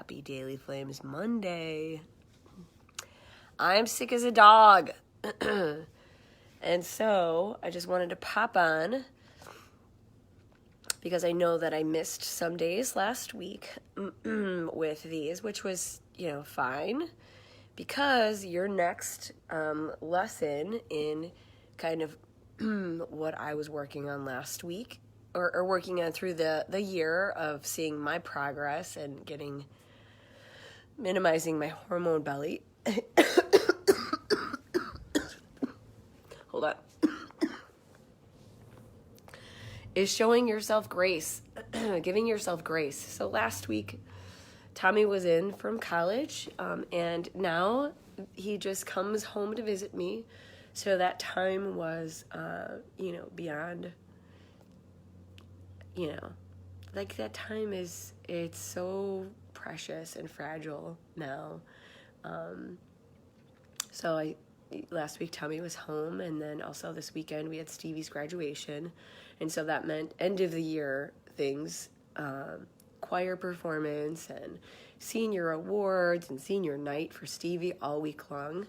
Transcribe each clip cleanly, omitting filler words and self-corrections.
Happy Daily Flames Monday. I'm sick as a dog. And so I just wanted to pop on because I know that I missed some days last week with these, which was, fine, because your next lesson in kind of what I was working on last week or working on through the year of seeing my progress and minimizing my hormone belly. Hold on. Is showing yourself grace, giving yourself grace. So last week, Tommy was in from college, and now he just comes home to visit me. So that time was, beyond, that time it's so precious and fragile now. Last week Tommy was home, and then also this weekend we had Stevie's graduation, and so that meant end of the year things, choir performance and senior awards and senior night for Stevie all week long.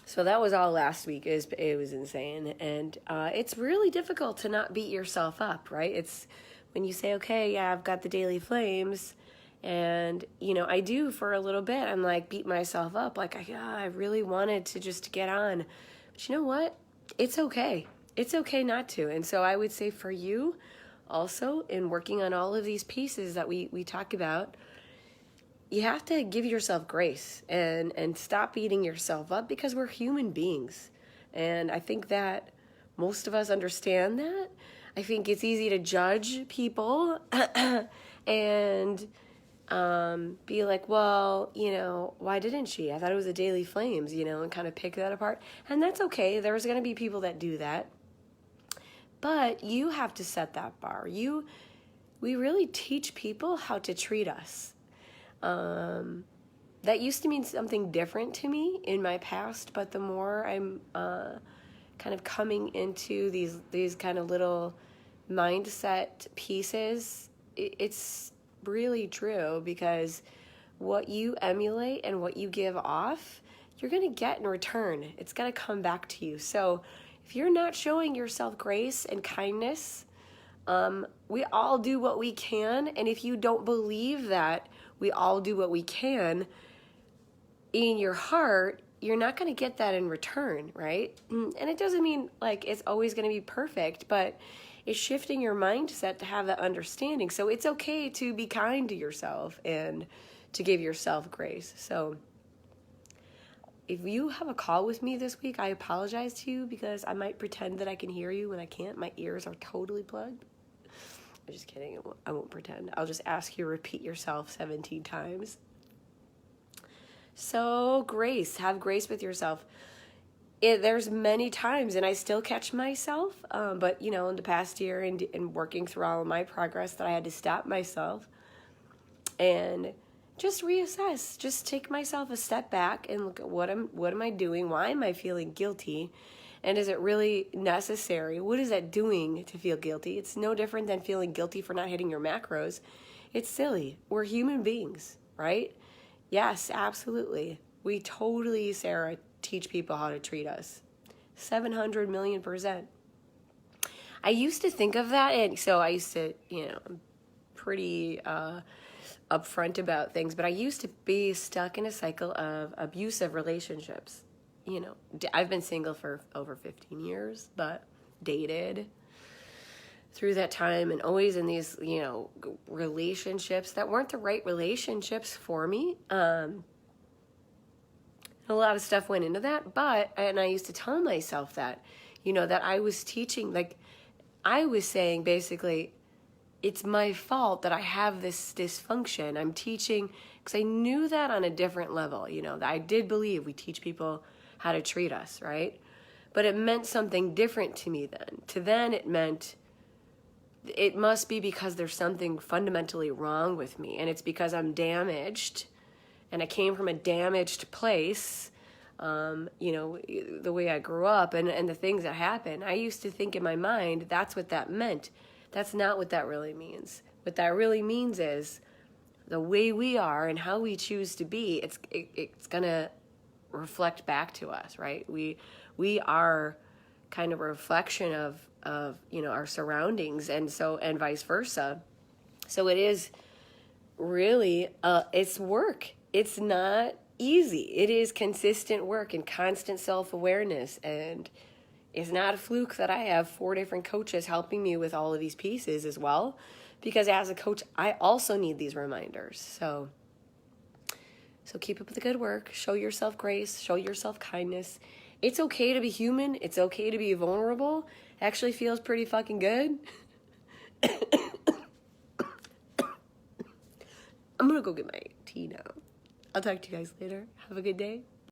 So that was all last week. It was insane, and it's really difficult to not beat yourself up, right? It's when you say, okay, yeah, I've got the Daily Flames. And, I do for a little bit. I'm like, beat myself up. Like, I really wanted to just get on. But you know what? It's okay. It's okay not to. And so I would say for you also, in working on all of these pieces that we talk about, you have to give yourself grace and stop beating yourself up, because we're human beings. And I think that most of us understand that. I think it's easy to judge people and be like, well, why didn't she? I thought it was the Daily Flames, and kind of pick that apart. And that's okay. There's going to be people that do that. But you have to set that bar. We really teach people how to treat us. That used to mean something different to me in my past, but the more I'm kind of coming into these kind of little mindset pieces, it's really true, because what you emulate and what you give off, you're going to get in return. It's going to come back to you. So if you're not showing yourself grace and kindness, we all do what we can. And if you don't believe that we all do what we can in your heart, you're not going to get that in return, right? And it doesn't mean like it's always going to be perfect, but it's shifting your mindset to have that understanding. So it's okay to be kind to yourself and to give yourself grace. So if you have a call with me this week, I apologize to you, because I might pretend that I can hear you when I can't. My ears are totally plugged. I'm just kidding. I won't pretend. I'll just ask you to repeat yourself 17 times. So grace, have grace with yourself. There's many times, and I still catch myself, but, in the past year and working through all of my progress, that I had to stop myself and just reassess, just take myself a step back and look at what am I doing? Why am I feeling guilty? And is it really necessary? What is that doing to feel guilty? It's no different than feeling guilty for not hitting your macros. It's silly. We're human beings, right? Yes, absolutely. We totally, Sarah, teach people how to treat us. 700 million %. I used to think of that, and so I used to, I'm pretty upfront about things, but I used to be stuck in a cycle of abusive relationships. I've been single for over 15 years, but dated through that time, and always in these, relationships that weren't the right relationships for me. A lot of stuff went into that, and I used to tell myself that, that I was teaching, like, I was saying basically, it's my fault that I have this dysfunction. I'm teaching, because I knew that on a different level, that I did believe we teach people how to treat us, right? But it meant something different to me then. To then it meant it must be because there's something fundamentally wrong with me, and it's because I'm damaged, and I came from a damaged place, the way I grew up and the things that happened. I used to think in my mind that's what that meant. That's not what that really means. What that really means is the way we are and how we choose to be, it's gonna reflect back to us, right? We are kind of a reflection of our surroundings, and vice versa. So it is really it's work. It's not easy. It is consistent work and constant self-awareness, and it's not a fluke that I have 4 different coaches helping me with all of these pieces as well, because as a coach I also need these reminders. So keep up the good work, show yourself grace, show yourself kindness. It's okay to be human, it's okay to be vulnerable. It actually feels pretty fucking good. I'm gonna go get my tea now. I'll talk to you guys later. Have a good day.